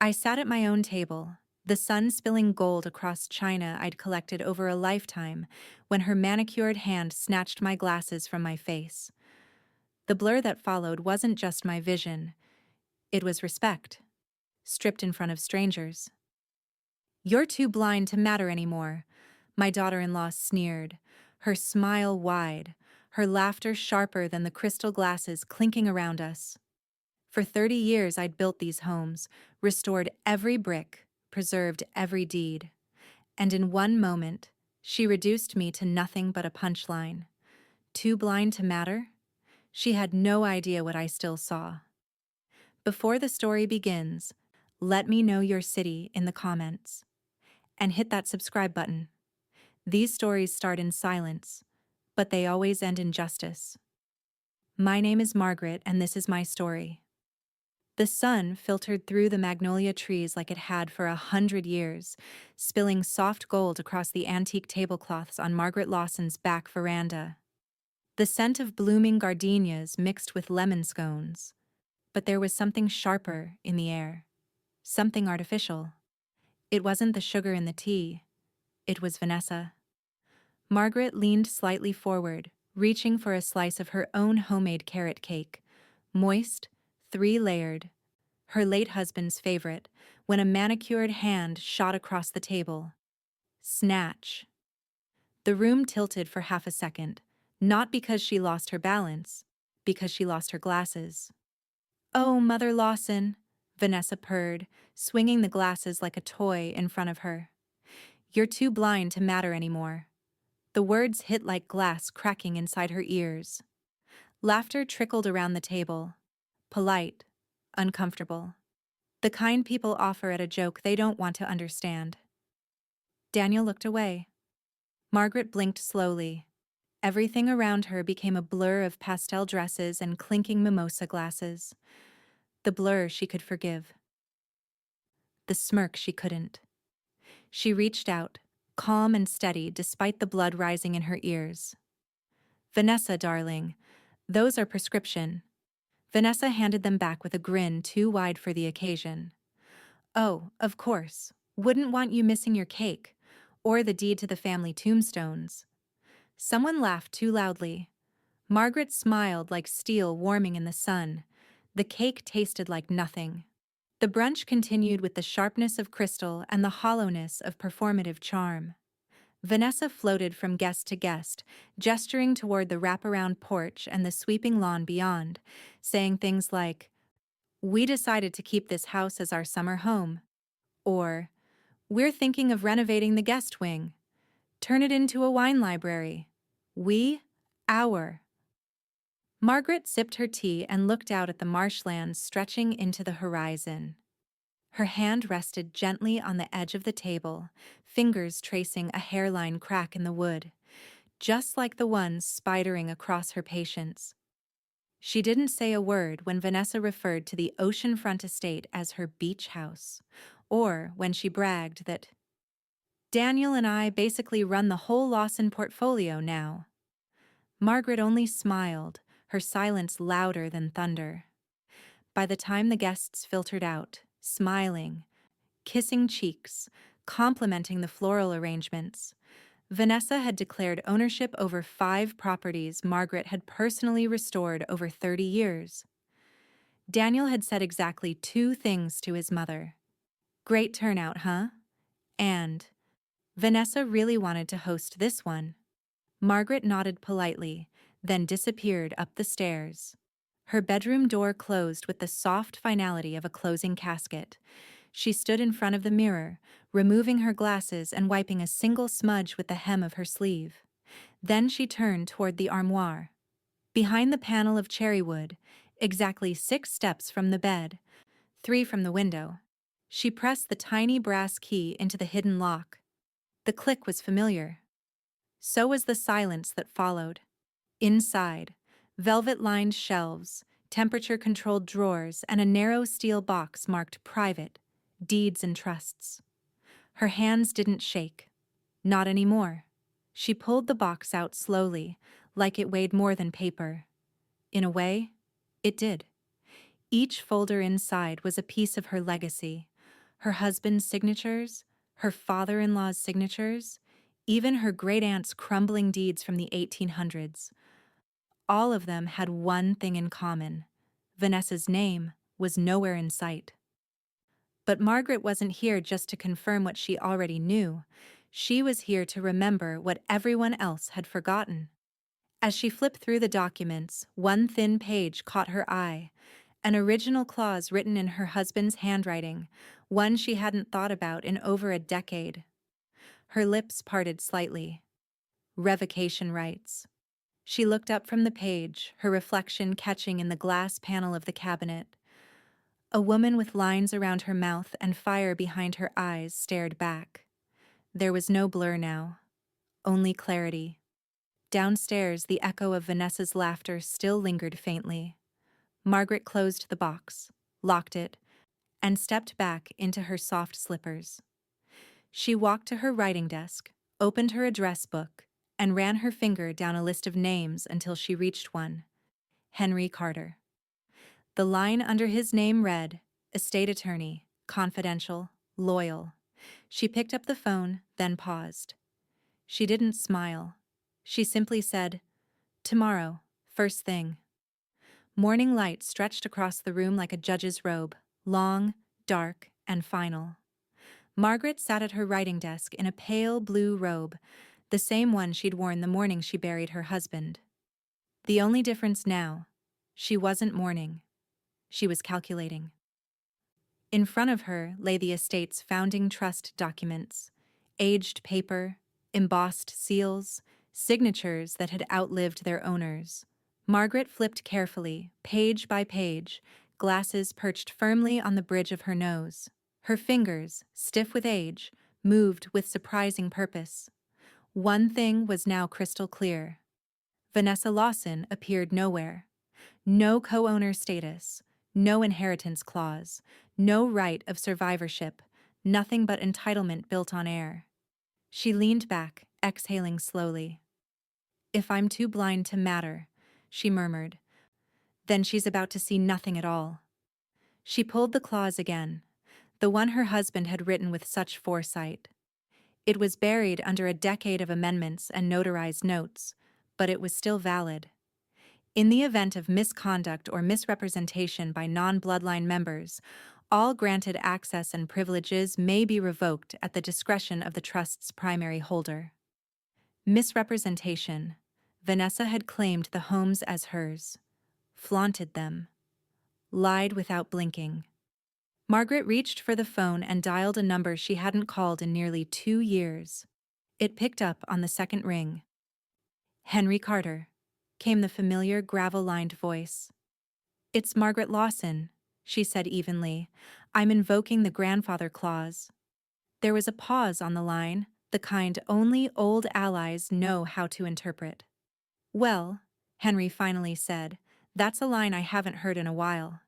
I sat at my own table, the sun spilling gold across china I'd collected over a lifetime, when her manicured hand snatched my glasses from my face. The blur that followed wasn't just my vision, it was respect, stripped in front of strangers. "You're too blind to matter anymore," my daughter-in-law sneered, her smile wide, her laughter sharper than the crystal glasses clinking around us. For 30 years I'd built these homes, restored every brick, preserved every deed. And in one moment, she reduced me to nothing but a punchline. Too blind to matter? She had no idea what I still saw. Before the story begins, let me know your city in the comments. And hit that subscribe button. These stories start in silence, but they always end in justice. My name is Margaret, and this is my story. The sun filtered through the magnolia trees like it had for 100 years, spilling soft gold across the antique tablecloths on Margaret Lawson's back veranda. The scent of blooming gardenias mixed with lemon scones. But there was something sharper in the air. Something artificial. It wasn't the sugar in the tea. It was Vanessa. Margaret leaned slightly forward, reaching for a slice of her own homemade carrot cake. Moist, 3-layered. Her late husband's favorite, when a manicured hand shot across the table. Snatch. The room tilted for half a second, not because she lost her balance, because she lost her glasses. "Oh, Mother Lawson," Vanessa purred, swinging the glasses like a toy in front of her. "You're too blind to matter anymore." The words hit like glass cracking inside her ears. Laughter trickled around the table. Polite, uncomfortable. The kind people offer at a joke they don't want to understand. Daniel looked away. Margaret blinked slowly. Everything around her became a blur of pastel dresses and clinking mimosa glasses. The blur she could forgive. The smirk she couldn't. She reached out, calm and steady despite the blood rising in her ears. "Vanessa, darling, those are prescription." Vanessa handed them back with a grin too wide for the occasion. "Oh, of course. Wouldn't want you missing your cake, or the deed to the family tombstones." Someone laughed too loudly. Margaret smiled like steel warming in the sun. The cake tasted like nothing. The brunch continued with the sharpness of crystal and the hollowness of performative charm. Vanessa floated from guest to guest, gesturing toward the wraparound porch and the sweeping lawn beyond, saying things like, "We decided to keep this house as our summer home," or, "We're thinking of renovating the guest wing. Turn it into a wine library. We, our." Margaret sipped her tea and looked out at the marshlands stretching into the horizon. Her hand rested gently on the edge of the table, fingers tracing a hairline crack in the wood, just like the ones spidering across her patience. She didn't say a word when Vanessa referred to the oceanfront estate as her beach house, or when she bragged that Daniel and I basically run the whole Lawson portfolio now. Margaret only smiled, her silence louder than thunder. By the time the guests filtered out, smiling, kissing cheeks, complimenting the floral arrangements, Vanessa had declared ownership over 5 properties Margaret had personally restored over 30 years. Daniel had said exactly 2 things to his mother. "Great turnout, huh?" And, "Vanessa really wanted to host this one." Margaret nodded politely, then disappeared up the stairs. Her bedroom door closed with the soft finality of a closing casket. She stood in front of the mirror, removing her glasses and wiping a single smudge with the hem of her sleeve. Then she turned toward the armoire. Behind the panel of cherry wood, exactly 6 steps from the bed, 3 from the window, she pressed the tiny brass key into the hidden lock. The click was familiar. So was the silence that followed. Inside, velvet-lined shelves, temperature-controlled drawers, and a narrow steel box marked "Private," "Deeds and Trusts." Her hands didn't shake. Not anymore. She pulled the box out slowly, like it weighed more than paper. In a way, it did. Each folder inside was a piece of her legacy, her husband's signatures, her father-in-law's signatures, even her great-aunt's crumbling deeds from the 1800s. All of them had one thing in common. Vanessa's name was nowhere in sight. But Margaret wasn't here just to confirm what she already knew. She was here to remember what everyone else had forgotten. As she flipped through the documents, one thin page caught her eye. An original clause written in her husband's handwriting, one she hadn't thought about in over a decade. Her lips parted slightly. Revocation rights. She looked up from the page, her reflection catching in the glass panel of the cabinet. A woman with lines around her mouth and fire behind her eyes stared back. There was no blur now, only clarity. Downstairs, the echo of Vanessa's laughter still lingered faintly. Margaret closed the box, locked it, and stepped back into her soft slippers. She walked to her writing desk, opened her address book, and ran her finger down a list of names until she reached one. Henry Carter. The line under his name read, estate attorney, confidential, loyal. She picked up the phone, then paused. She didn't smile. She simply said, tomorrow, first thing. Morning light stretched across the room like a judge's robe, long, dark, and final. Margaret sat at her writing desk in a pale blue robe, the same one she'd worn the morning she buried her husband. The only difference now, she wasn't mourning. She was calculating. In front of her lay the estate's founding trust documents, aged paper, embossed seals, signatures that had outlived their owners. Margaret flipped carefully, page by page, glasses perched firmly on the bridge of her nose. Her fingers, stiff with age, moved with surprising purpose. One thing was now crystal clear. Vanessa Lawson appeared nowhere. No co-owner status, no inheritance clause, no right of survivorship, nothing but entitlement built on air. She leaned back, exhaling slowly. If I'm too blind to matter, she murmured, then she's about to see nothing at all. She pulled the clause again, the one her husband had written with such foresight. It was buried under a decade of amendments and notarized notes, but it was still valid. In the event of misconduct or misrepresentation by non-bloodline members, all granted access and privileges may be revoked at the discretion of the trust's primary holder. Misrepresentation. Vanessa had claimed the homes as hers, flaunted them, lied without blinking. Margaret reached for the phone and dialed a number she hadn't called in nearly 2 years. It picked up on the second ring. Henry Carter, came the familiar gravel-lined voice. It's Margaret Lawson, she said evenly. I'm invoking the grandfather clause. There was a pause on the line, the kind only old allies know how to interpret. Well, Henry finally said, that's a line I haven't heard in a while.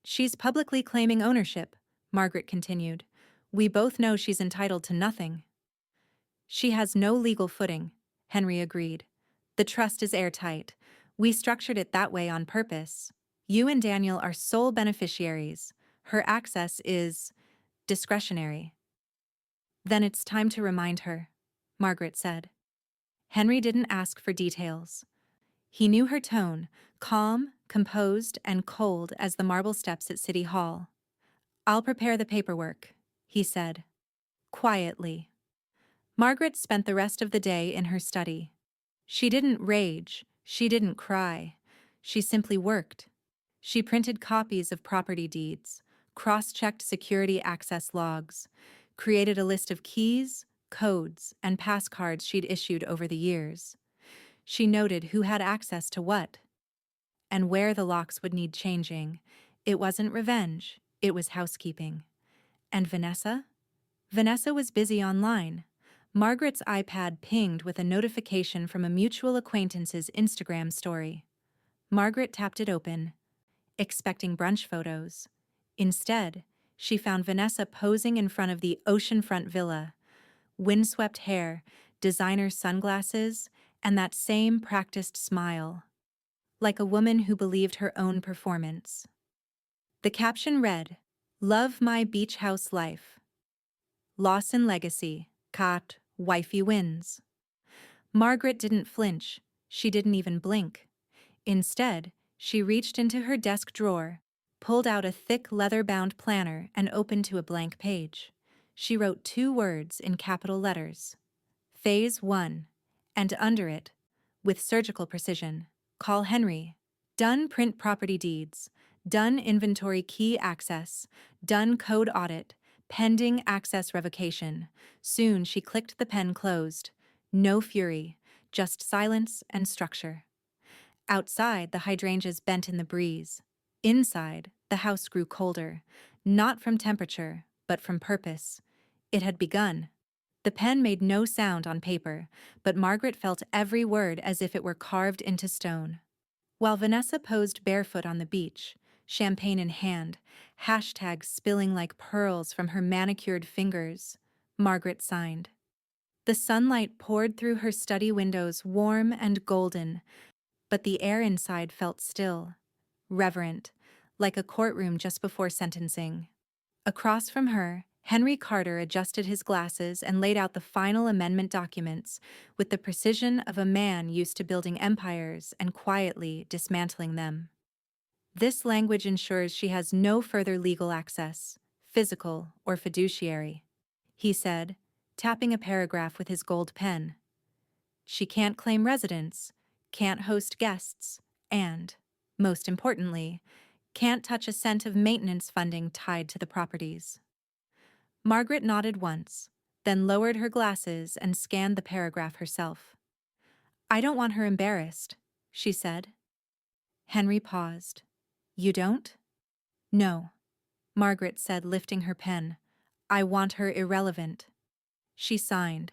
She's publicly claiming ownership, Margaret continued. We both know she's entitled to nothing. She has no legal footing, Henry agreed. The trust is airtight. We structured it that way on purpose. You and Daniel are sole beneficiaries. Her access is discretionary. Then it's time to remind her, Margaret said. Henry didn't ask for details. He knew her tone, calm, composed, and cold as the marble steps at City Hall. I'll prepare the paperwork, he said, quietly. Margaret spent the rest of the day in her study. She didn't rage, she didn't cry. She simply worked. She printed copies of property deeds, cross-checked security access logs, created a list of keys, codes, and passcards she'd issued over the years. She noted who had access to what, and where the locks would need changing. It wasn't revenge, it was housekeeping. And Vanessa? Vanessa was busy online. Margaret's iPad pinged with a notification from a mutual acquaintance's Instagram story. Margaret tapped it open, expecting brunch photos. Instead, she found Vanessa posing in front of the oceanfront villa, windswept hair, designer sunglasses, and that same practiced smile, like a woman who believed her own performance. The caption read, Love my beach house life. Lawson legacy. Kat, wifey wins. Margaret didn't flinch. She didn't even blink. Instead, she reached into her desk drawer, pulled out a thick leather-bound planner, and opened to a blank page. She wrote 2 words in capital letters. Phase 1. And under it, with surgical precision, call Henry. Done print property deeds. Done inventory key access. Done code audit. Pending access revocation. Soon she clicked the pen closed. No fury, just silence and structure. Outside, the hydrangeas bent in the breeze. Inside, the house grew colder, not from temperature, but from purpose. It had begun. The pen made no sound on paper, but Margaret felt every word as if it were carved into stone. While Vanessa posed barefoot on the beach, champagne in hand, hashtags spilling like pearls from her manicured fingers, Margaret signed. The sunlight poured through her study windows warm and golden, but the air inside felt still, reverent, like a courtroom just before sentencing. Across from her, Henry Carter adjusted his glasses and laid out the final amendment documents with the precision of a man used to building empires and quietly dismantling them. This language ensures she has no further legal access, physical or fiduciary, he said, tapping a paragraph with his gold pen. She can't claim residence, can't host guests, and, most importantly, can't touch a cent of maintenance funding tied to the properties. Margaret nodded once, then lowered her glasses and scanned the paragraph herself. I don't want her embarrassed, she said. Henry paused. You don't? No, Margaret said, lifting her pen. I want her irrelevant. She signed.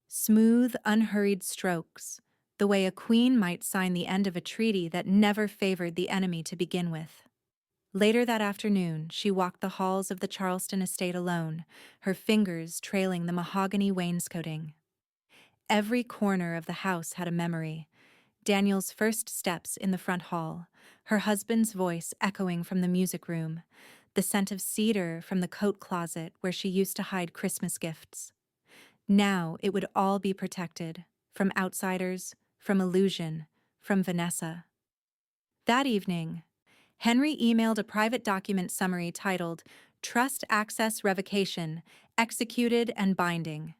Smooth, unhurried strokes, the way a queen might sign the end of a treaty that never favored the enemy to begin with. Later that afternoon, she walked the halls of the Charleston estate alone, her fingers trailing the mahogany wainscoting. Every corner of the house had a memory. Daniel's first steps in the front hall, her husband's voice echoing from the music room, the scent of cedar from the coat closet where she used to hide Christmas gifts. Now it would all be protected, from outsiders, from illusion, from Vanessa. That evening, Henry emailed a private document summary titled, Trust Access Revocation, Executed and Binding.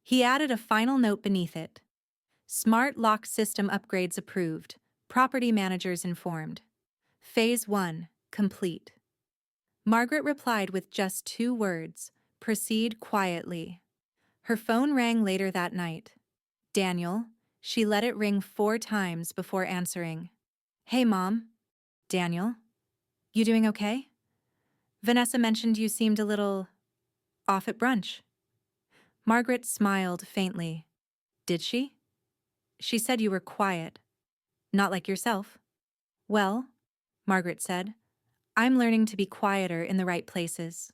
He added a final note beneath it. Smart lock system upgrades approved. Property managers informed. Phase 1, complete. Margaret replied with just 2 words, proceed quietly. Her phone rang later that night. Daniel. She let it ring 4 times before answering. Hey, Mom. Daniel. You doing okay? Vanessa mentioned you seemed a little off at brunch. Margaret smiled faintly. Did she? She said you were quiet. Not like yourself. Well, Margaret said, I'm learning to be quieter in the right places.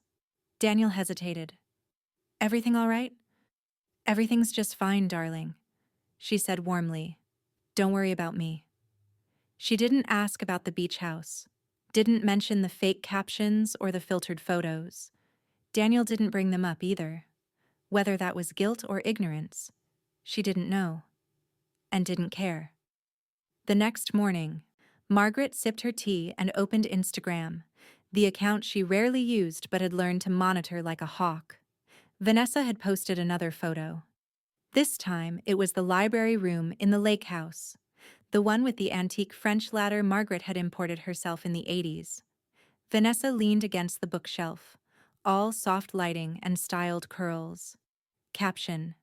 Daniel hesitated. Everything all right? Everything's just fine, darling, she said warmly. Don't worry about me. She didn't ask about the beach house, didn't mention the fake captions or the filtered photos. Daniel didn't bring them up either. Whether that was guilt or ignorance, she didn't know, and didn't care. The next morning, Margaret sipped her tea and opened Instagram, the account she rarely used but had learned to monitor like a hawk. Vanessa had posted another photo. This time, it was the library room in the lake house, the one with the antique French ladder Margaret had imported herself in the 80s. Vanessa leaned against the bookshelf, all soft lighting and styled curls. Caption: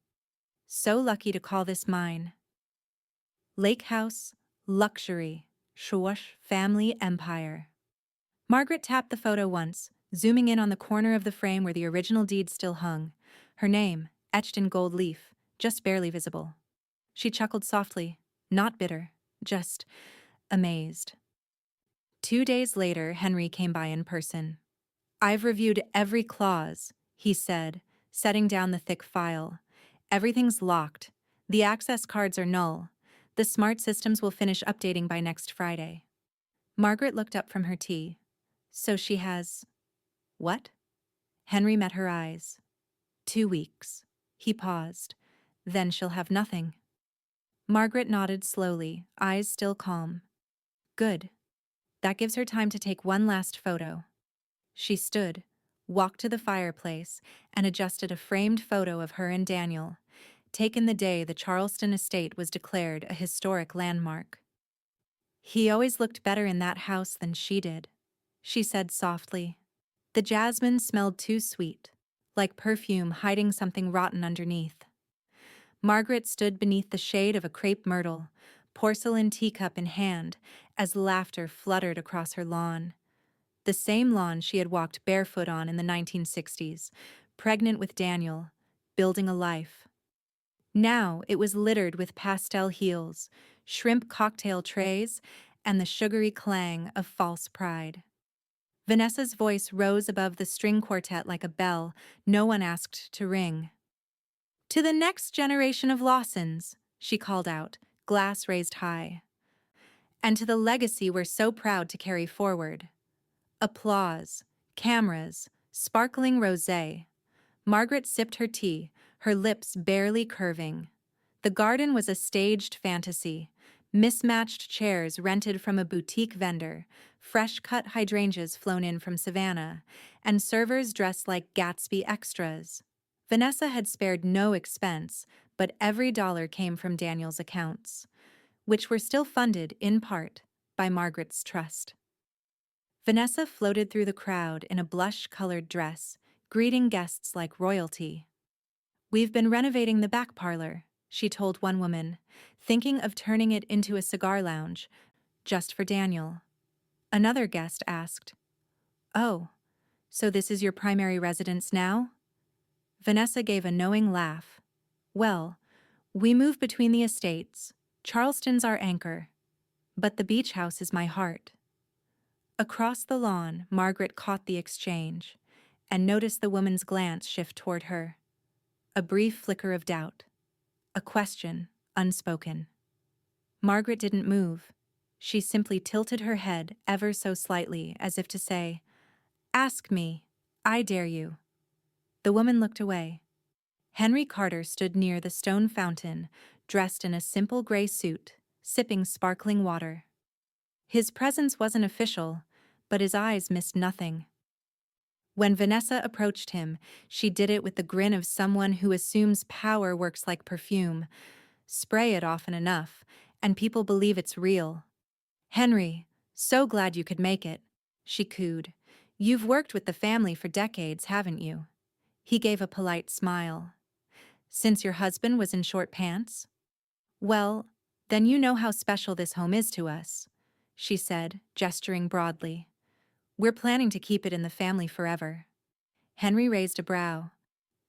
So lucky to call this mine. Lake house, luxury, Schwarz family empire. Margaret tapped the photo once, zooming in on the corner of the frame where the original deed still hung, her name, etched in gold leaf, just barely visible. She chuckled softly, not bitter, just amazed. 2 days later, Henry came by in person. I've reviewed every clause, he said, setting down the thick file. Everything's locked. The access cards are null. The smart systems will finish updating by next Friday. Margaret looked up from her tea. So she has... What? Henry met her eyes. 2 weeks. He paused. Then she'll have nothing. Margaret nodded slowly, eyes still calm. Good. That gives her time to take one last photo. She stood, walked to the fireplace, and adjusted a framed photo of her and Daniel, taken the day the Charleston estate was declared a historic landmark. He always looked better in that house than she did, she said softly. The jasmine smelled too sweet, like perfume hiding something rotten underneath. Margaret stood beneath the shade of a crepe myrtle, porcelain teacup in hand, as laughter fluttered across her lawn. The same lawn she had walked barefoot on in the 1960s, pregnant with Daniel, building a life. Now it was littered with pastel heels, shrimp cocktail trays, and the sugary clang of false pride. Vanessa's voice rose above the string quartet like a bell no one asked to ring. To the next generation of Lawsons, she called out, glass raised high. And to the legacy we're so proud to carry forward. Applause, cameras, sparkling rosé. Margaret sipped her tea, her lips barely curving. The garden was a staged fantasy. Mismatched chairs rented from a boutique vendor, fresh-cut hydrangeas flown in from Savannah, and servers dressed like Gatsby extras. Vanessa had spared no expense, but every dollar came from Daniel's accounts, which were still funded, in part, by Margaret's trust. Vanessa floated through the crowd in a blush-colored dress, greeting guests like royalty. We've been renovating the back parlor, she told one woman, thinking of turning it into a cigar lounge, just for Daniel. Another guest asked, Oh, so this is your primary residence now? Vanessa gave a knowing laugh. Well, we move between the estates. Charleston's our anchor. But the beach house is my heart. Across the lawn, Margaret caught the exchange and noticed the woman's glance shift toward her. A brief flicker of doubt. A question, unspoken. Margaret didn't move. She simply tilted her head ever so slightly, as if to say, Ask me. I dare you. The woman looked away. Henry Carter stood near the stone fountain, dressed in a simple gray suit, sipping sparkling water. His presence wasn't official, but his eyes missed nothing. When Vanessa approached him, she did it with the grin of someone who assumes power works like perfume. Spray it often enough, and people believe it's real. Henry, so glad you could make it, she cooed. You've worked with the family for decades, haven't you? He gave a polite smile. Since your husband was in short pants? Well, then you know how special this home is to us, she said, gesturing broadly. We're planning to keep it in the family forever. Henry raised a brow.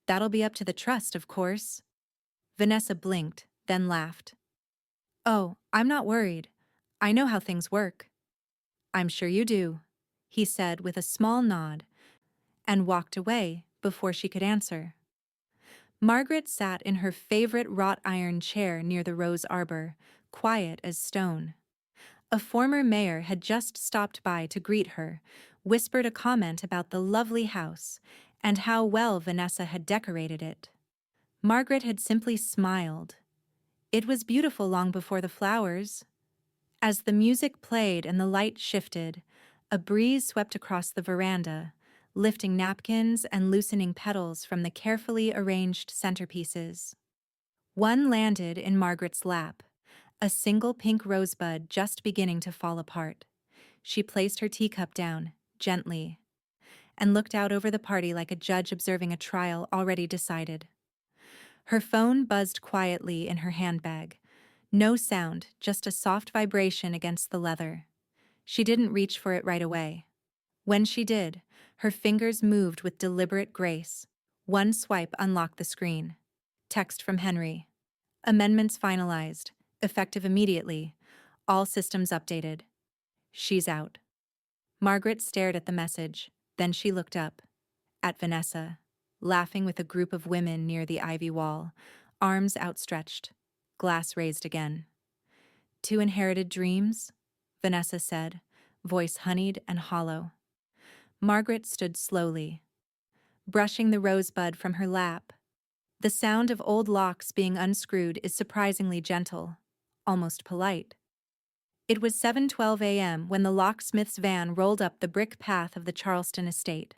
That'll be up to the trust, of course. Vanessa blinked, then laughed. Oh, I'm not worried. I know how things work. I'm sure you do, he said with a small nod, and walked away before she could answer. Margaret sat in her favorite wrought iron chair near the rose arbor, quiet as stone. A former mayor had just stopped by to greet her, whispered a comment about the lovely house and how well Vanessa had decorated it. Margaret had simply smiled. It was beautiful long before the flowers. As the music played and the light shifted, a breeze swept across the veranda, lifting napkins and loosening petals from the carefully arranged centerpieces. One landed in Margaret's lap, a single pink rosebud just beginning to fall apart. She placed her teacup down, gently, and looked out over the party like a judge observing a trial already decided. Her phone buzzed quietly in her handbag. No sound, just a soft vibration against the leather. She didn't reach for it right away. When she did, her fingers moved with deliberate grace. One swipe unlocked the screen. Text from Henry. Amendments finalized, effective immediately. All systems updated. She's out. Margaret stared at the message, then she looked up. At Vanessa, laughing with a group of women near the ivy wall, arms outstretched, glass raised again. Two inherited dreams? Vanessa said, voice honeyed and hollow. Margaret stood slowly, brushing the rosebud from her lap. The sound of old locks being unscrewed is surprisingly gentle, almost polite. It was 7:12 a.m. when the locksmith's van rolled up the brick path of the Charleston estate.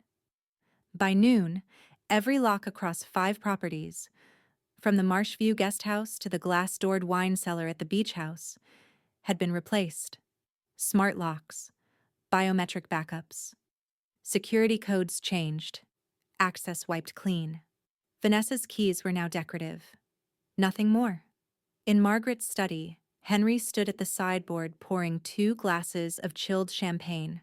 By noon, every lock across 5 properties, from the Marshview guest house to the glass-doored wine cellar at the beach house, had been replaced. Smart locks, biometric backups, security codes changed, access wiped clean. Vanessa's keys were now decorative. Nothing more. In Margaret's study, Henry stood at the sideboard pouring 2 glasses of chilled champagne,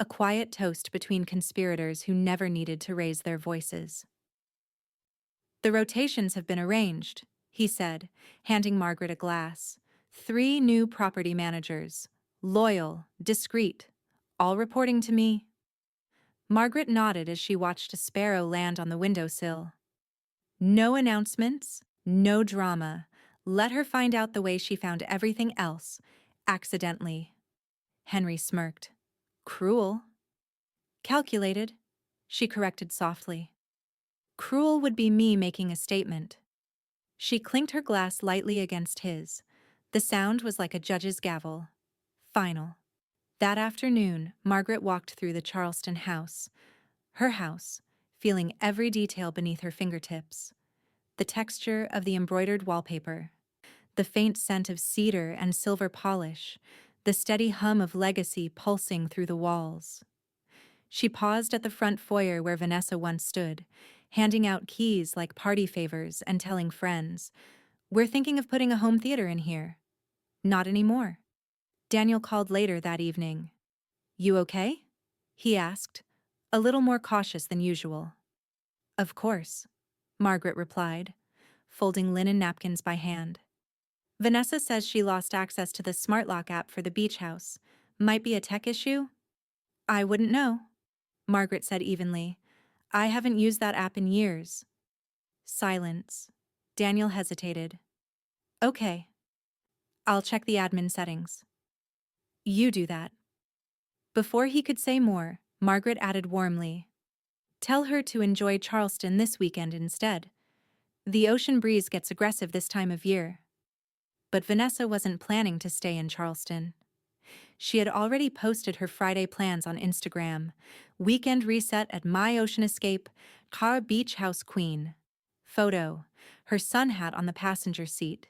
a quiet toast between conspirators who never needed to raise their voices. "The rotations have been arranged," he said, handing Margaret a glass. 3 new property managers, loyal, discreet, all reporting to me. Margaret nodded as she watched a sparrow land on the windowsill. No announcements, no drama. Let her find out the way she found everything else, accidentally. Henry smirked. Cruel. Calculated, she corrected softly. Cruel would be me making a statement. She clinked her glass lightly against his. The sound was like a judge's gavel. Final. That afternoon, Margaret walked through the Charleston house. Her house, feeling every detail beneath her fingertips. The texture of the embroidered wallpaper, the faint scent of cedar and silver polish, the steady hum of legacy pulsing through the walls. She paused at the front foyer where Vanessa once stood, handing out keys like party favors and telling friends, "We're thinking of putting a home theater in here." Not anymore. Daniel called later that evening. "You okay?" he asked, a little more cautious than usual. "Of course," Margaret replied, folding linen napkins by hand. "Vanessa says she lost access to the smart lock app for the beach house. Might be a tech issue?" "I wouldn't know," Margaret said evenly. "I haven't used that app in years." Silence. Daniel hesitated. "Okay. I'll check the admin settings." "You do that." Before he could say more, Margaret added warmly, "Tell her to enjoy Charleston this weekend instead. The ocean breeze gets aggressive this time of year." But Vanessa wasn't planning to stay in Charleston. She had already posted her Friday plans on Instagram. Weekend reset at my ocean escape, Car Beach House Queen. Photo, her sun hat on the passenger seat.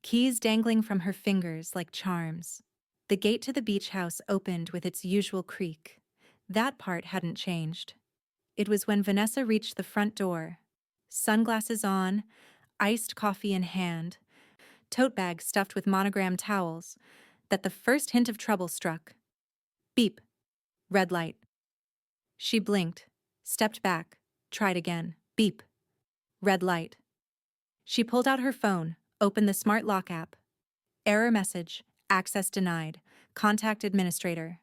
Keys dangling from her fingers like charms. The gate to the beach house opened with its usual creak. That part hadn't changed. It was when Vanessa reached the front door, sunglasses on, iced coffee in hand, tote bag stuffed with monogrammed towels, that the first hint of trouble struck. Beep. Red light. She blinked, stepped back, tried again. Beep. Red light. She pulled out her phone, opened the smart lock app. Error message, access denied, contact administrator.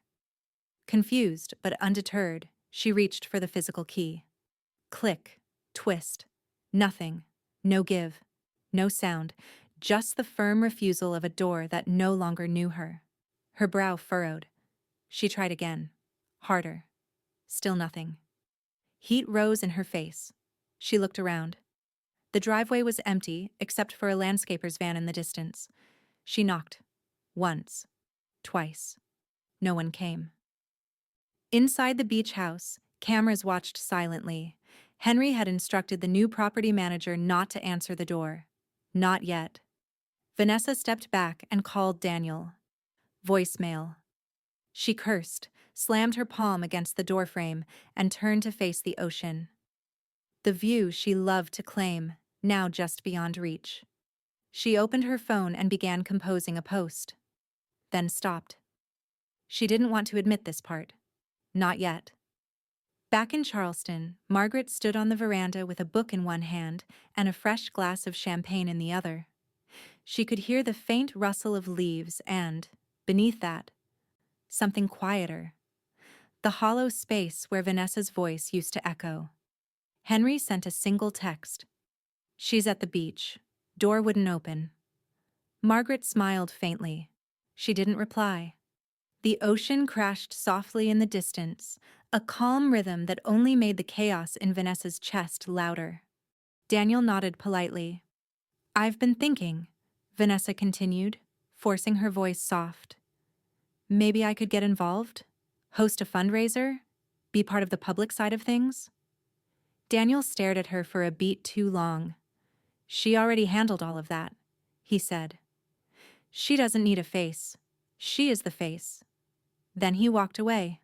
Confused but undeterred, she reached for the physical key. Click, twist, nothing, no give, no sound, just the firm refusal of a door that no longer knew her. Her brow furrowed. She tried again, harder. Still nothing. Heat rose in her face. She looked around. The driveway was empty except for a landscaper's van in the distance. She knocked. Once. Twice. No one came. Inside the beach house, cameras watched silently. Henry had instructed the new property manager not to answer the door. Not yet. Vanessa stepped back and called Daniel. Voicemail. She cursed, slammed her palm against the doorframe, and turned to face the ocean. The view she loved to claim, now just beyond reach. She opened her phone and began composing a post. Then stopped. She didn't want to admit this part. Not yet. Back in Charleston, Margaret stood on the veranda with a book in one hand and a fresh glass of champagne in the other. She could hear the faint rustle of leaves and, beneath that, something quieter. The hollow space where Vanessa's voice used to echo. Henry sent a single text. "She's at the beach. Door wouldn't open." Margaret smiled faintly. She didn't reply. The ocean crashed softly in the distance, a calm rhythm that only made the chaos in Vanessa's chest louder. Daniel nodded politely. "I've been thinking," Vanessa continued, forcing her voice soft. "Maybe I could get involved? Host a fundraiser? Be part of the public side of things?" Daniel stared at her for a beat too long. "She already handled all of that," he said. "She doesn't need a face. She is the face." Then he walked away.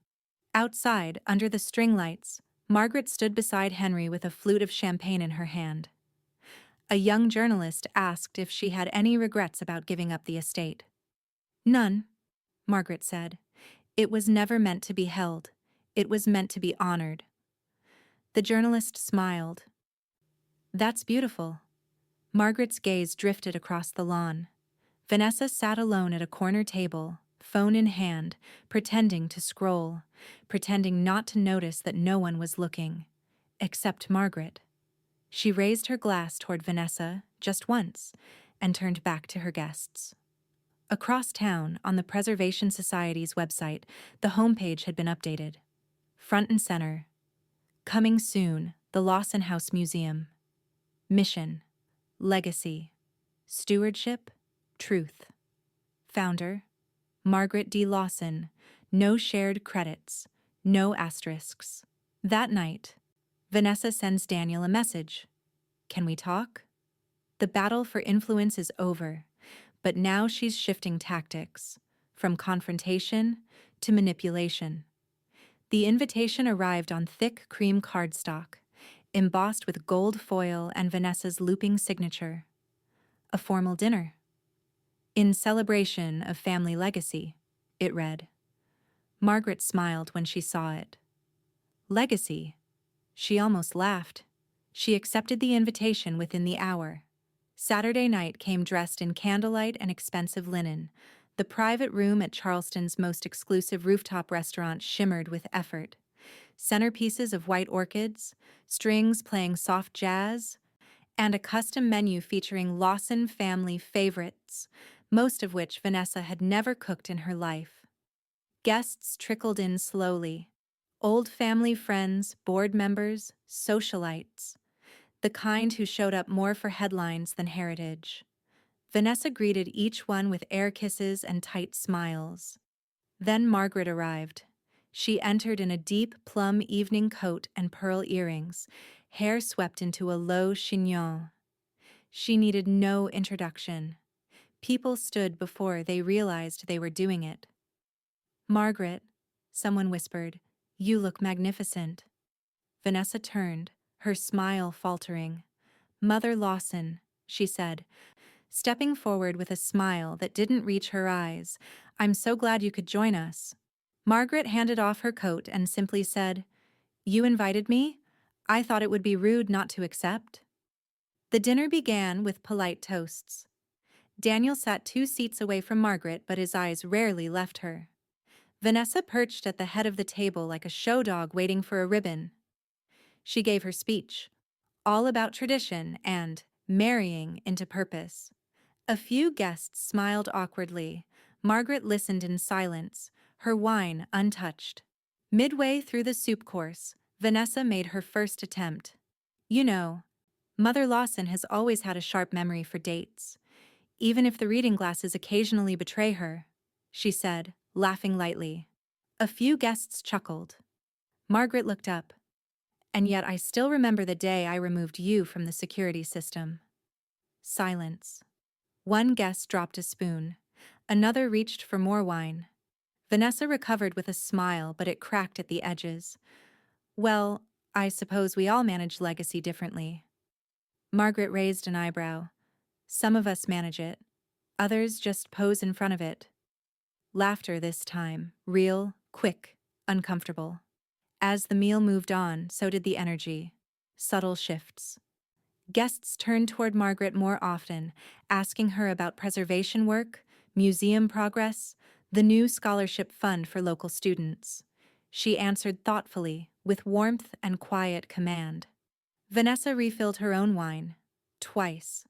Outside, under the string lights, Margaret stood beside Henry with a flute of champagne in her hand. A young journalist asked if she had any regrets about giving up the estate. "None," Margaret said. "It was never meant to be held. It was meant to be honored." The journalist smiled. "That's beautiful." Margaret's gaze drifted across the lawn. Vanessa sat alone at a corner table, phone in hand, pretending to scroll, pretending not to notice that no one was looking, except Margaret. She raised her glass toward Vanessa just once and turned back to her guests. Across town, on the Preservation Society's website, the homepage had been updated. Front and center. "Coming soon, the Lawson House Museum. Mission, legacy, stewardship, truth. Founder, Margaret D. Lawson. No shared credits, no asterisks." That night, Vanessa sends Daniel a message. "Can we talk?" The battle for influence is over, but now she's shifting tactics, from confrontation to manipulation. The invitation arrived on thick cream cardstock, embossed with gold foil and Vanessa's looping signature. A formal dinner. "In celebration of family legacy," it read. Margaret smiled when she saw it. Legacy? She almost laughed. She accepted the invitation within the hour. Saturday night came dressed in candlelight and expensive linen. The private room at Charleston's most exclusive rooftop restaurant shimmered with effort. Centerpieces of white orchids, strings playing soft jazz, and a custom menu featuring Lawson family favorites, most of which Vanessa had never cooked in her life. Guests trickled in slowly. Old family friends, board members, socialites. The kind who showed up more for headlines than heritage. Vanessa greeted each one with air kisses and tight smiles. Then Margaret arrived. She entered in a deep plum evening coat and pearl earrings, hair swept into a low chignon. She needed no introduction. People stood before they realized they were doing it. "Margaret," someone whispered, "you look magnificent." Vanessa turned, her smile faltering. "Mother Lawson," she said, stepping forward with a smile that didn't reach her eyes. "I'm so glad you could join us." Margaret handed off her coat and simply said, "You invited me? I thought it would be rude not to accept." The dinner began with polite toasts. Daniel sat 2 seats away from Margaret, but his eyes rarely left her. Vanessa perched at the head of the table like a show dog waiting for a ribbon. She gave her speech, all about tradition and marrying into purpose. A few guests smiled awkwardly. Margaret listened in silence, her wine untouched. Midway through the soup course, Vanessa made her first attempt. "You know, Mother Lawson has always had a sharp memory for dates, even if the reading glasses occasionally betray her," she said, laughing lightly. A few guests chuckled. Margaret looked up. "And yet I still remember the day I removed you from the security system." Silence. One guest dropped a spoon. Another reached for more wine. Vanessa recovered with a smile, but it cracked at the edges. "Well, I suppose we all manage legacy differently." Margaret raised an eyebrow. "Some of us manage it. Others just pose in front of it." Laughter this time, real, quick, uncomfortable. As the meal moved on, so did the energy. Subtle shifts. Guests turned toward Margaret more often, asking her about preservation work, museum progress, the new scholarship fund for local students. She answered thoughtfully, with warmth and quiet command. Vanessa refilled her own wine. Twice.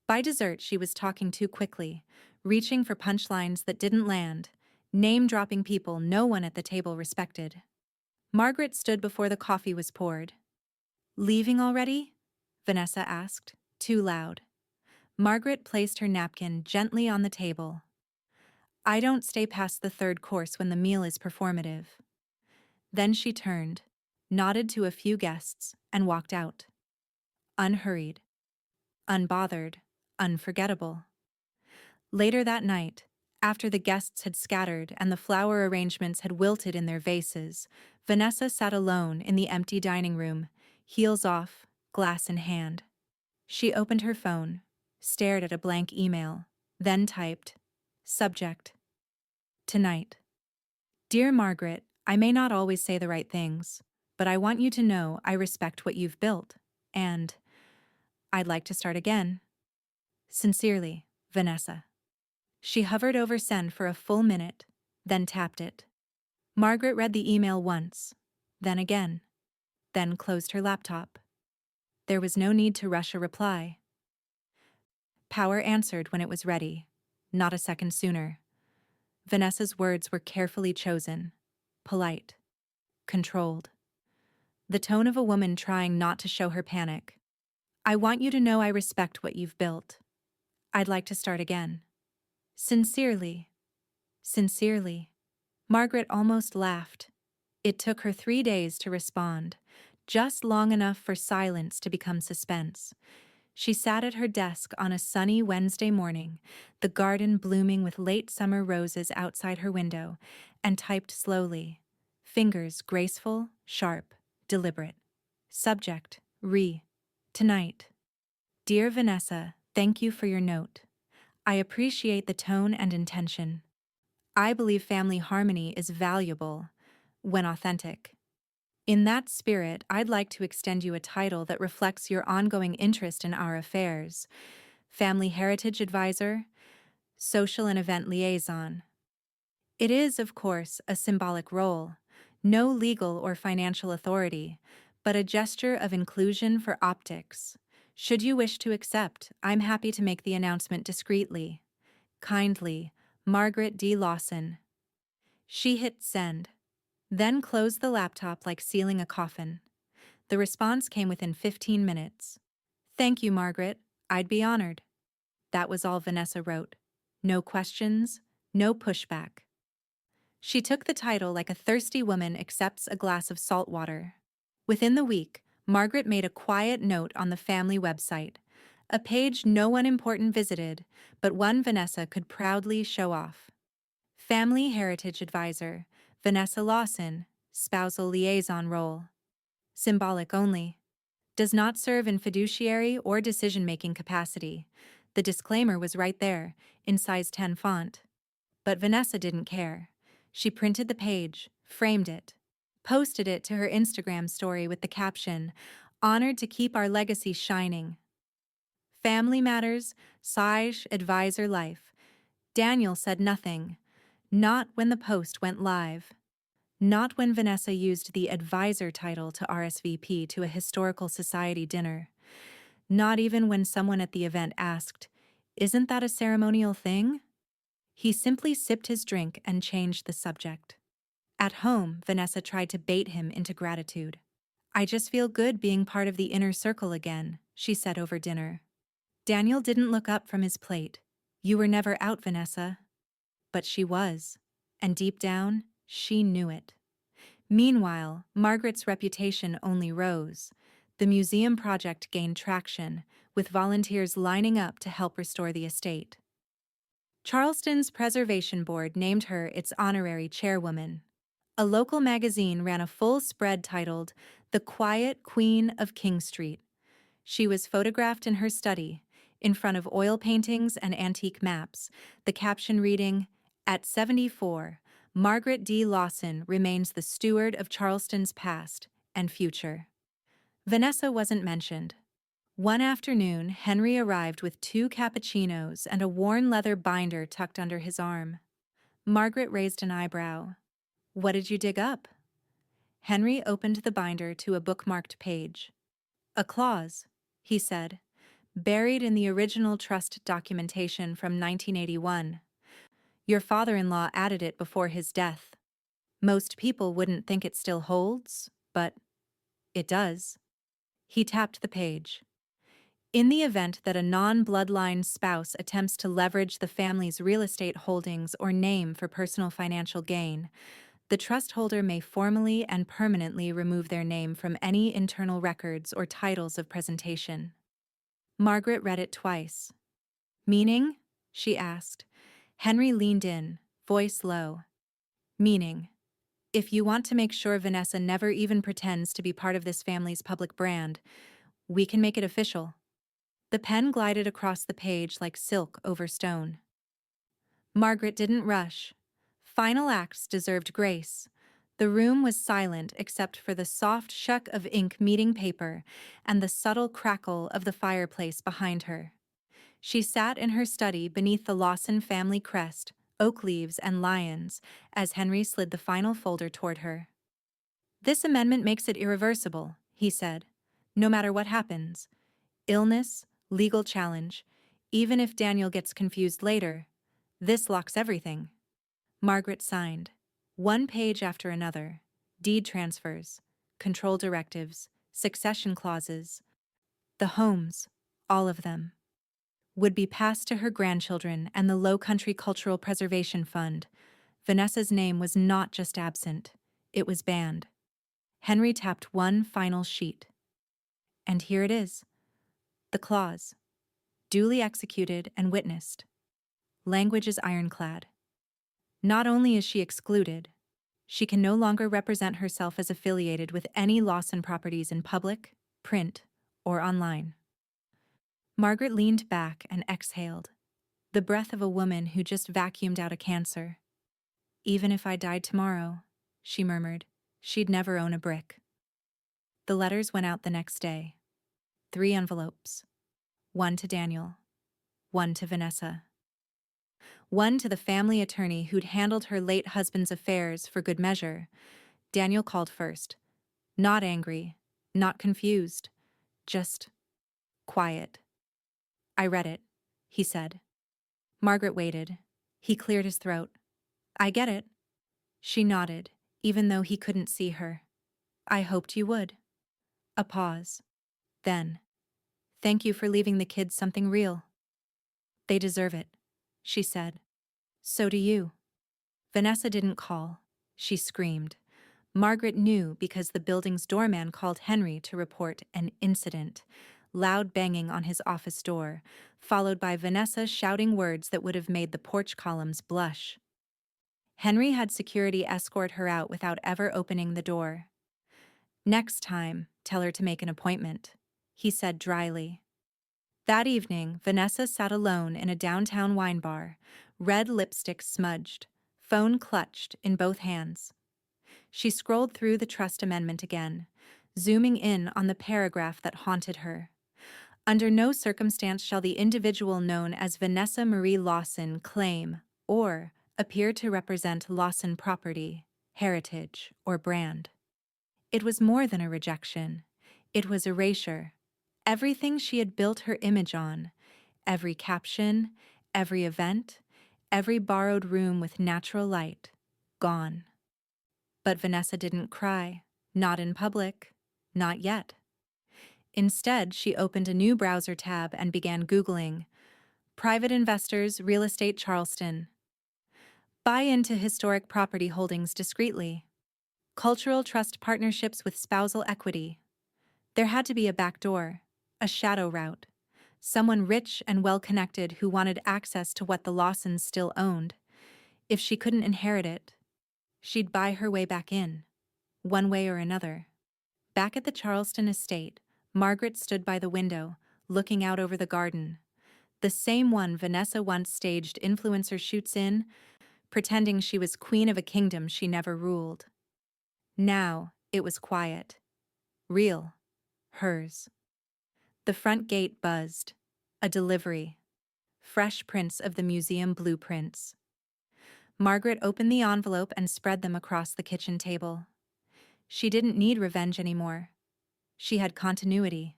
By dessert, she was talking too quickly, reaching for punchlines that didn't land, name-dropping people no one at the table respected. Margaret stood before the coffee was poured. "Leaving already?" Vanessa asked, too loud. Margaret placed her napkin gently on the table. "I don't stay past the third course when the meal is performative." Then she turned, nodded to a few guests, and walked out. Unhurried, unbothered, unforgettable. Later that night, after the guests had scattered and the flower arrangements had wilted in their vases, Vanessa sat alone in the empty dining room, heels off, glass in hand. She opened her phone, stared at a blank email, then typed, "Subject. Tonight. Dear Margaret, I may not always say the right things, but I want you to know I respect what you've built, and I'd like to start again. Sincerely, Vanessa." She hovered over send for a full minute, then tapped it. Margaret read the email once, then again, then closed her laptop. There was no need to rush a reply. Power answered when it was ready, not a second sooner. Vanessa's words were carefully chosen, polite, controlled. The tone of a woman trying not to show her panic. "I want you to know I respect what you've built. I'd like to start again. Sincerely. Sincerely." Margaret almost laughed. It took her 3 days to respond, just long enough for silence to become suspense. She sat at her desk on a sunny Wednesday morning, the garden blooming with late summer roses outside her window, and typed slowly, fingers graceful, sharp, deliberate. Subject, tonight. Dear Vanessa, thank you for your note. I appreciate the tone and intention. I believe family harmony is valuable when authentic. In that spirit, I'd like to extend you a title that reflects your ongoing interest in our affairs: Family Heritage Advisor, Social and Event Liaison. It is, of course, a symbolic role, no legal or financial authority, but a gesture of inclusion for optics. Should you wish to accept, I'm happy to make the announcement discreetly. Kindly, Margaret D. Lawson. She hit send, then closed the laptop like sealing a coffin. The response came within 15 minutes. "Thank you, Margaret. I'd be honored." That was all Vanessa wrote. No questions, no pushback. She took the title like a thirsty woman accepts a glass of salt water. Within the week, Margaret made a quiet note on the family website, a page no one important visited, but one Vanessa could proudly show off. Family Heritage Advisor, Vanessa Lawson, spousal liaison role. Symbolic only. Does not serve in fiduciary or decision-making capacity. The disclaimer was right there, in size 10 font. But Vanessa didn't care. She printed the page, framed it, posted it to her Instagram story with the caption, "Honored to keep our legacy shining." Family Matters, Sage Advisor Life. Daniel said nothing. Not when the post went live. Not when Vanessa used the advisor title to RSVP to a historical society dinner. Not even when someone at the event asked, "Isn't that a ceremonial thing?" He simply sipped his drink and changed the subject. At home, Vanessa tried to bait him into gratitude. "I just feel good being part of the inner circle again," she said over dinner. Daniel didn't look up from his plate. "You were never out, Vanessa." But she was, and deep down, she knew it. Meanwhile, Margaret's reputation only rose. The museum project gained traction, with volunteers lining up to help restore the estate. Charleston's Preservation Board named her its honorary chairwoman. A local magazine ran a full spread titled "The Quiet Queen of King Street." She was photographed in her study, in front of oil paintings and antique maps, the caption reading, "At 74, Margaret D. Lawson remains the steward of Charleston's past and future." Vanessa wasn't mentioned. One afternoon, Henry arrived with 2 cappuccinos and a worn leather binder tucked under his arm. Margaret raised an eyebrow. "What did you dig up?" Henry opened the binder to a bookmarked page. "A clause," he said, "buried in the original trust documentation from 1981. Your father-in-law added it before his death." Most people wouldn't think it still holds, but it does. He tapped the page. In the event that a non-bloodline spouse attempts to leverage the family's real estate holdings or name for personal financial gain, the trust holder may formally and permanently remove their name from any internal records or titles of presentation. Margaret read it twice. Meaning? She asked. Henry leaned in, voice low. Meaning, if you want to make sure Vanessa never even pretends to be part of this family's public brand, we can make it official. The pen glided across the page like silk over stone. Margaret didn't rush. Final acts deserved grace. The room was silent except for the soft shuck of ink meeting paper and the subtle crackle of the fireplace behind her. She sat in her study beneath the Lawson family crest, oak leaves and lions, as Henry slid the final folder toward her. This amendment makes it irreversible, he said. No matter what happens. Illness, legal challenge, even if Daniel gets confused later, this locks everything. Margaret signed. One page after another. Deed transfers, control directives, succession clauses. The homes, all of them, would be passed to her grandchildren and the Low Country Cultural Preservation Fund. Vanessa's name was not just absent, it was banned. Henry tapped one final sheet. And here it is. The clause. Duly executed and witnessed. Language is ironclad. Not only is she excluded, she can no longer represent herself as affiliated with any Lawson properties in public, print, or online. Margaret leaned back and exhaled, the breath of a woman who just vacuumed out a cancer. Even if I died tomorrow, she murmured, she'd never own a brick. The letters went out the next day. 3 envelopes. 1 to Daniel. 1 to Vanessa. 1 to the family attorney who'd handled her late husband's affairs for good measure. Daniel called first. Not angry, not confused, just quiet. I read it, he said. Margaret waited. He cleared his throat. I get it. She nodded, even though he couldn't see her. I hoped you would. A pause. Then, thank you for leaving the kids something real. They deserve it, she said. So do you. Vanessa didn't call. She screamed. Margaret knew because the building's doorman called Henry to report an incident, loud banging on his office door, followed by Vanessa shouting words that would have made the porch columns blush. Henry had security escort her out without ever opening the door. Next time, tell her to make an appointment, he said dryly. That evening, Vanessa sat alone in a downtown wine bar, red lipstick smudged, phone clutched in both hands. She scrolled through the trust amendment again, zooming in on the paragraph that haunted her. Under no circumstance shall the individual known as Vanessa Marie Lawson claim or appear to represent Lawson property, heritage, or brand. It was more than a rejection. It was erasure. Everything she had built her image on, every caption, every event, every borrowed room with natural light, gone. But Vanessa didn't cry, not in public, not yet. Instead, she opened a new browser tab and began Googling Private Investors Real Estate Charleston. Buy into historic property holdings discreetly. Cultural trust partnerships with spousal equity. There had to be a back door, a shadow route, someone rich and well-connected who wanted access to what the Lawsons still owned. If she couldn't inherit it, she'd buy her way back in, one way or another. Back at the Charleston estate, Margaret stood by the window, looking out over the garden. The same one Vanessa once staged influencer shoots in, pretending she was queen of a kingdom she never ruled. Now, it was quiet. Real. Hers. The front gate buzzed. A delivery. Fresh prints of the museum blueprints. Margaret opened the envelope and spread them across the kitchen table. She didn't need revenge anymore. She had continuity.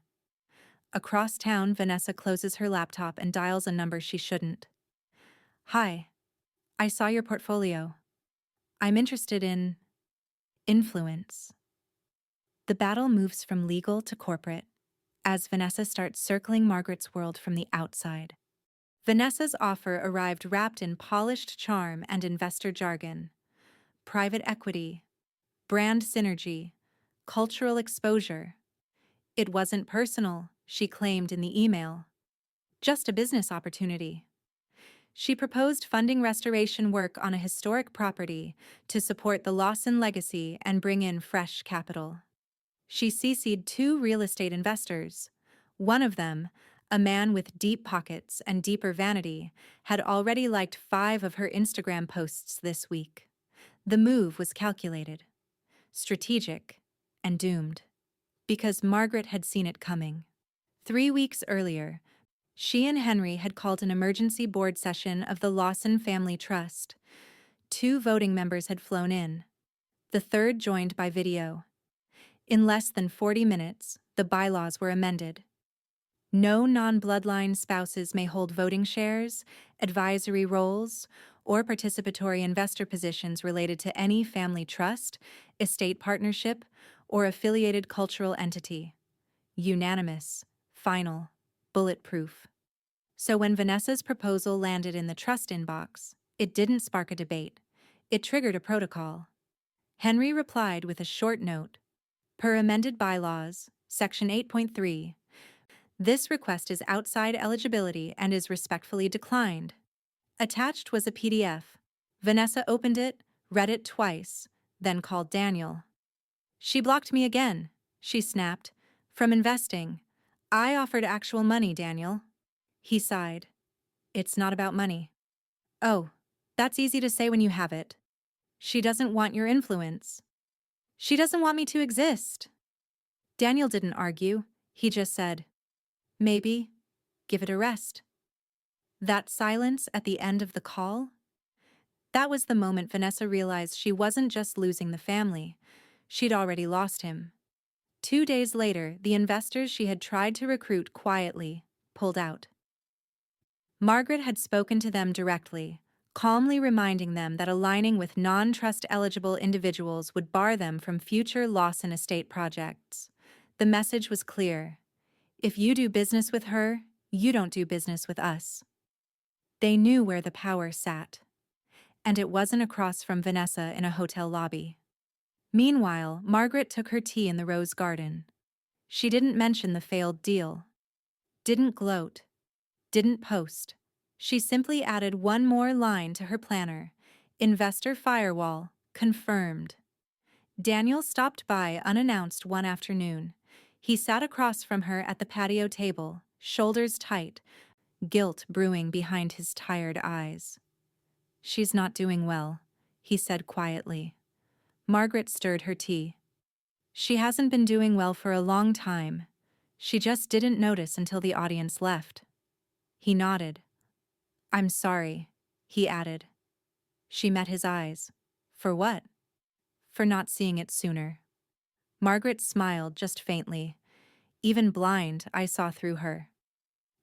Across town, Vanessa closes her laptop and dials a number she shouldn't. Hi. I saw your portfolio. I'm interested in... Influence. The battle moves from legal to corporate as Vanessa starts circling Margaret's world from the outside. Vanessa's offer arrived wrapped in polished charm and investor jargon. Private equity, brand synergy, cultural exposure. It wasn't personal, she claimed in the email. Just a business opportunity. She proposed funding restoration work on a historic property to support the Lawson legacy and bring in fresh capital. She CC'd 2 real estate investors. One of them, a man with deep pockets and deeper vanity, had already liked 5 of her Instagram posts this week. The move was calculated, strategic, and doomed. Because Margaret had seen it coming. 3 weeks earlier, she and Henry had called an emergency board session of the Lawson Family Trust. 2 voting members had flown in. The third joined by video. In less than 40 minutes, the bylaws were amended. No non-bloodline spouses may hold voting shares, advisory roles, or participatory investor positions related to any family trust, estate partnership, or affiliated cultural entity. Unanimous, final, bulletproof. So when Vanessa's proposal landed in the trust inbox, it didn't spark a debate. It triggered a protocol. Henry replied with a short note. Per amended bylaws, Section 8.3, this request is outside eligibility and is respectfully declined. Attached was a PDF. Vanessa opened it, read it twice, then called Daniel. She blocked me again, she snapped. From investing. I offered actual money, Daniel. He sighed. It's not about money. Oh, that's easy to say when you have it. She doesn't want your influence. She doesn't want me to exist. Daniel didn't argue. He just said, maybe, give it a rest. That silence at the end of the call? That was the moment Vanessa realized she wasn't just losing the family. She'd already lost him. 2 days later, the investors she had tried to recruit quietly pulled out. Margaret had spoken to them directly, calmly reminding them that aligning with non-trust eligible individuals would bar them from future Lawson estate projects. The message was clear. If you do business with her, you don't do business with us. They knew where the power sat. And it wasn't across from Vanessa in a hotel lobby. Meanwhile, Margaret took her tea in the rose garden. She didn't mention the failed deal. Didn't gloat. Didn't post. She simply added one more line to her planner. Investor firewall, confirmed. Daniel stopped by unannounced one afternoon. He sat across from her at the patio table, shoulders tight, guilt brewing behind his tired eyes. She's not doing well, he said quietly. Margaret stirred her tea. She hasn't been doing well for a long time. She just didn't notice until the audience left. He nodded. I'm sorry, he added. She met his eyes. For what? For not seeing it sooner. Margaret smiled just faintly. Even blind, I saw through her.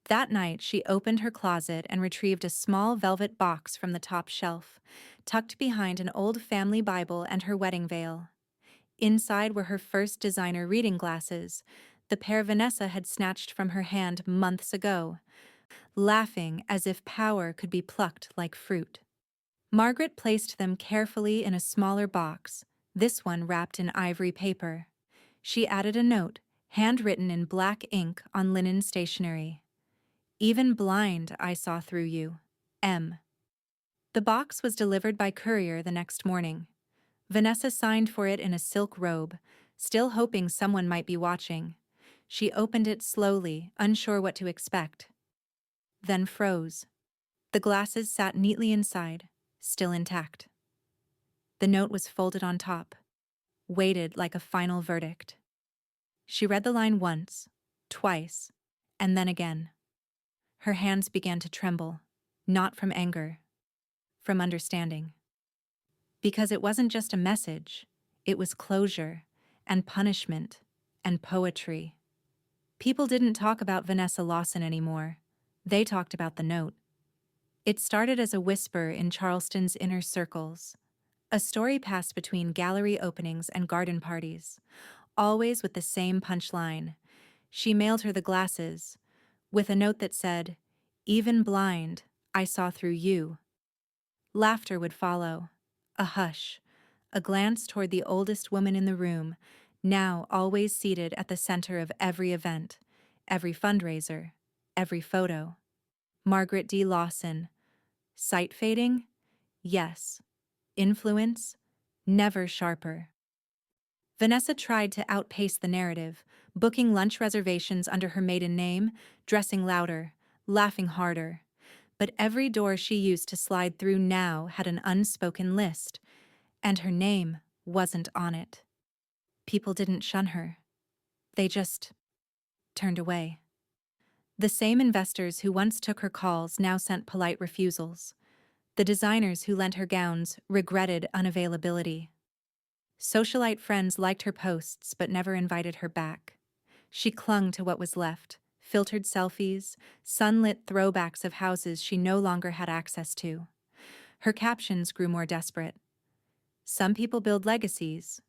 That night, she opened her closet and retrieved a small velvet box from the top shelf, tucked behind an old family Bible and her wedding veil. Inside were her first designer reading glasses, the pair Vanessa had snatched from her hand months ago, laughing as if power could be plucked like fruit. Margaret placed them carefully in a smaller box, this one wrapped in ivory paper. She added a note, handwritten in black ink on linen stationery. Even blind, I saw through you. M. The box was delivered by courier the next morning. Vanessa signed for it in a silk robe, still hoping someone might be watching. She opened it slowly, unsure what to expect. Then froze. The glasses sat neatly inside, still intact. The note was folded on top, weighted like a final verdict. She read the line once, twice, and then again. Her hands began to tremble, not from anger, from understanding. Because it wasn't just a message, it was closure, and punishment, and poetry. People didn't talk about Vanessa Lawson anymore. They talked about the note. It started as a whisper in Charleston's inner circles, A story passed between gallery openings and garden parties, always with the same punchline. She mailed her the glasses, with a note that said, "Even blind, I saw through you." Laughter would follow, a hush, a glance toward the oldest woman in the room, now always seated at the center of every event, every fundraiser, every photo. Margaret D. Lawson. Sight fading? Yes. Influence? Never sharper. Vanessa tried to outpace the narrative, booking lunch reservations under her maiden name, dressing louder, laughing harder. But every door she used to slide through now had an unspoken list, and her name wasn't on it. People didn't shun her. They just turned away. The same investors who once took her calls now sent polite refusals. The designers who lent her gowns regretted unavailability. Socialite friends liked her posts but never invited her back. She clung to what was left, filtered selfies, sunlit throwbacks of houses she no longer had access to. Her captions grew more desperate. Some people build legacies.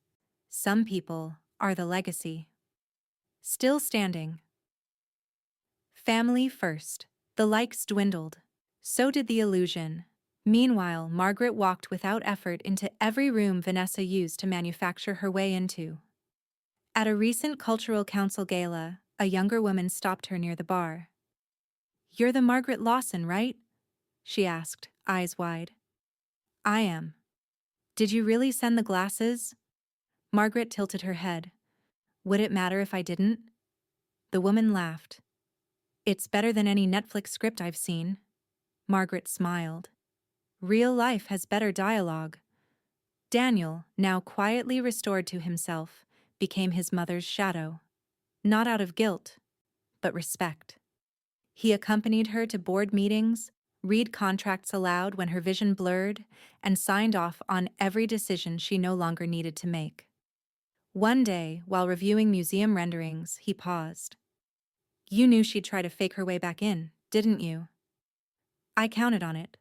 Some people are the legacy. Still standing. Family first. The likes dwindled. So did the illusion. Meanwhile, Margaret walked without effort into every room Vanessa used to manufacture her way into. At a recent Cultural Council gala, a younger woman stopped her near the bar. "You're the Margaret Lawson, right?" she asked, eyes wide. "I am." "Did you really send the glasses?" Margaret tilted her head. "Would it matter if I didn't?" The woman laughed. "It's better than any Netflix script I've seen." Margaret smiled. "Real life has better dialogue." Daniel, now quietly restored to himself, became his mother's shadow. Not out of guilt, but respect. He accompanied her to board meetings, read contracts aloud when her vision blurred, and signed off on every decision she no longer needed to make. One day, while reviewing museum renderings, he paused. "You knew she'd try to fake her way back in, didn't you?" "I counted on it,"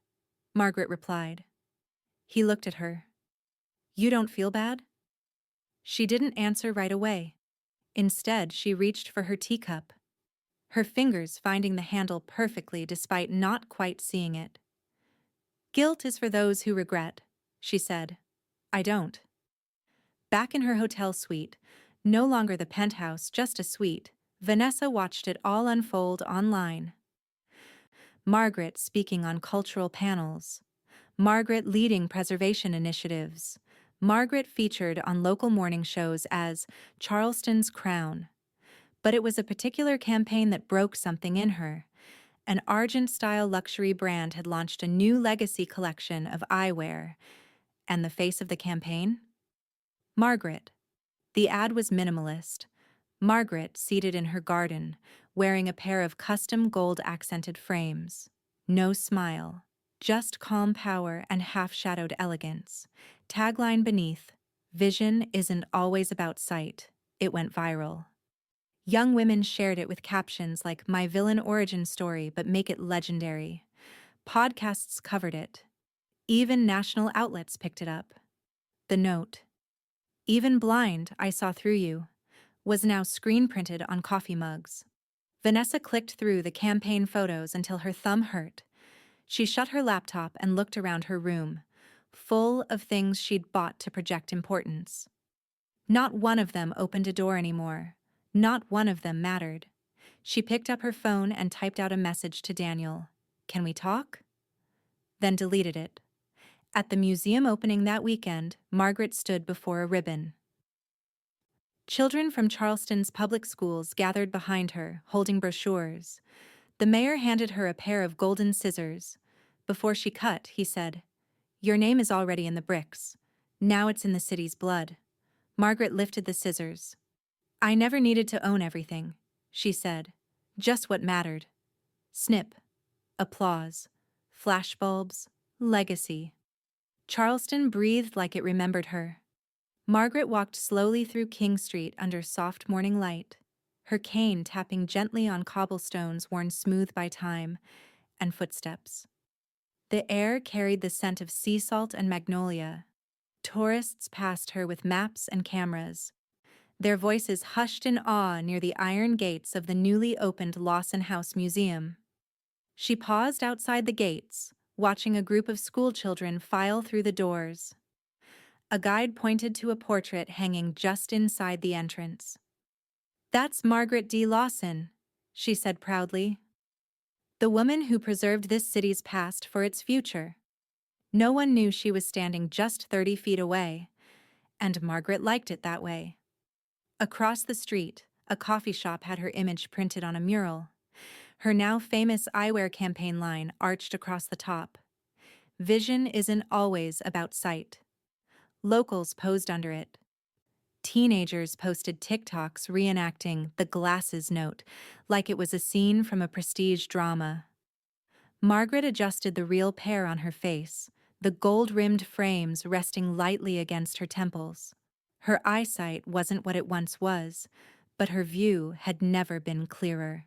Margaret replied. He looked at her. "You don't feel bad?" She didn't answer right away. Instead, she reached for her teacup, her fingers finding the handle perfectly despite not quite seeing it. "Guilt is for those who regret," she said. "I don't." Back in her hotel suite, no longer the penthouse, just a suite, Vanessa watched it all unfold online. Margaret speaking on cultural panels. Margaret leading preservation initiatives. Margaret featured on local morning shows as Charleston's Crown. But it was a particular campaign that broke something in her. An Argent-style luxury brand had launched a new legacy collection of eyewear. And the face of the campaign? Margaret. The ad was minimalist. Margaret seated in her garden, wearing a pair of custom gold-accented frames. No smile. Just calm power and half-shadowed elegance. Tagline beneath, "Vision isn't always about sight." It went viral. Young women shared it with captions like "My villain origin story, but make it legendary." Podcasts covered it. Even national outlets picked it up. The note, "Even blind, I saw through you," was now screen-printed on coffee mugs. Vanessa clicked through the campaign photos until her thumb hurt. She shut her laptop and looked around her room, full of things she'd bought to project importance. Not one of them opened a door anymore. Not one of them mattered. She picked up her phone and typed out a message to Daniel. "Can we talk?" Then deleted it. At the museum opening that weekend, Margaret stood before a ribbon. Children from Charleston's public schools gathered behind her, holding brochures. The mayor handed her a pair of golden scissors. Before she cut, he said, "Your name is already in the bricks. Now it's in the city's blood." Margaret lifted the scissors. "I never needed to own everything," she said. "Just what mattered." Snip. Applause. Flashbulbs. Legacy. Charleston breathed like it remembered her. Margaret walked slowly through King Street under soft morning light, her cane tapping gently on cobblestones worn smooth by time and footsteps. The air carried the scent of sea salt and magnolia. Tourists passed her with maps and cameras, their voices hushed in awe near the iron gates of the newly opened Lawson House Museum. She paused outside the gates, watching a group of schoolchildren file through the doors. A guide pointed to a portrait hanging just inside the entrance. "That's Margaret D. Lawson," she said proudly. "The woman who preserved this city's past for its future." No one knew she was standing just 30 feet away, and Margaret liked it that way. Across the street, a coffee shop had her image printed on a mural. Her now famous eyewear campaign line arched across the top. "Vision isn't always about sight." Locals posed under it. Teenagers posted TikToks reenacting the glasses note like it was a scene from a prestige drama. Margaret adjusted the real pair on her face, the gold-rimmed frames resting lightly against her temples. Her eyesight wasn't what it once was, but her view had never been clearer.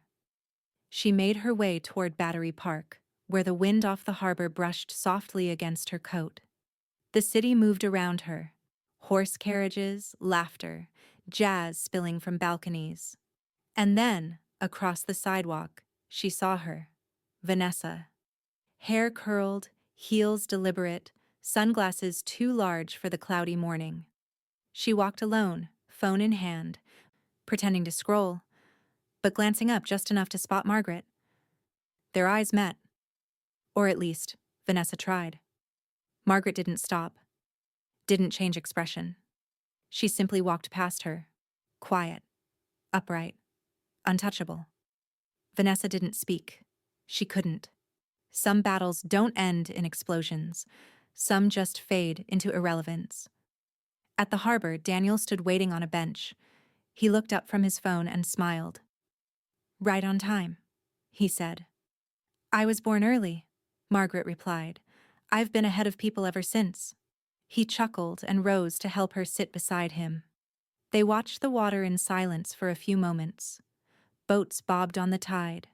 She made her way toward Battery Park, where the wind off the harbor brushed softly against her coat. The city moved around her. Horse carriages, laughter, jazz spilling from balconies. And then, across the sidewalk, she saw her, Vanessa. Hair curled, heels deliberate, sunglasses too large for the cloudy morning. She walked alone, phone in hand, pretending to scroll, but glancing up just enough to spot Margaret. Their eyes met. Or at least, Vanessa tried. Margaret didn't stop, didn't change expression. She simply walked past her, quiet, upright, untouchable. Vanessa didn't speak. She couldn't. Some battles don't end in explosions. Some just fade into irrelevance. At the harbor, Daniel stood waiting on a bench. He looked up from his phone and smiled. "Right on time," he said. "I was born early," Margaret replied. "I've been ahead of people ever since." He chuckled and rose to help her sit beside him. They watched the water in silence for a few moments. Boats bobbed on the tide.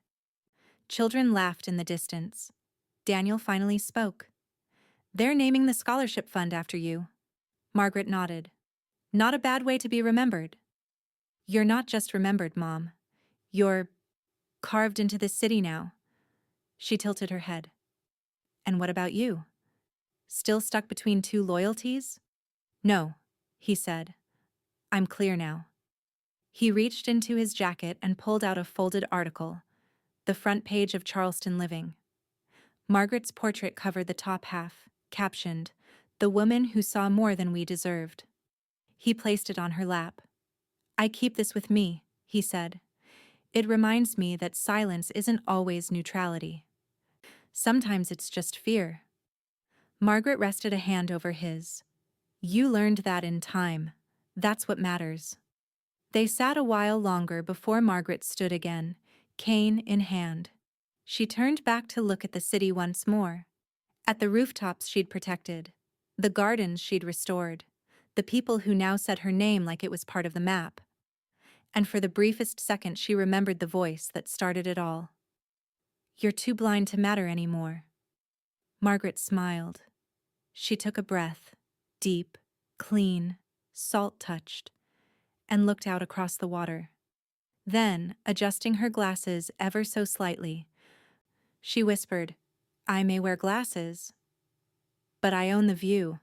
Children laughed in the distance. Daniel finally spoke. "They're naming the scholarship fund after you." Margaret nodded. "Not a bad way to be remembered." "You're not just remembered, Mom. You're carved into this city now." She tilted her head. "And what about you? Still stuck between two loyalties?" "No," he said. "I'm clear now." He reached into his jacket and pulled out a folded article, the front page of Charleston Living. Margaret's portrait covered the top half, captioned, "The woman who saw more than we deserved." He placed it on her lap. "I keep this with me," he said. "It reminds me that silence isn't always neutrality. Sometimes it's just fear." Margaret rested a hand over his. "You learned that in time. That's what matters." They sat a while longer before Margaret stood again, cane in hand. She turned back to look at the city once more. At the rooftops she'd protected, the gardens she'd restored, the people who now said her name like it was part of the map. And for the briefest second she remembered the voice that started it all. "You're too blind to matter anymore." Margaret smiled. She took a breath, deep, clean, salt-touched, and looked out across the water. Then, adjusting her glasses ever so slightly, she whispered, "I may wear glasses, but I own the view."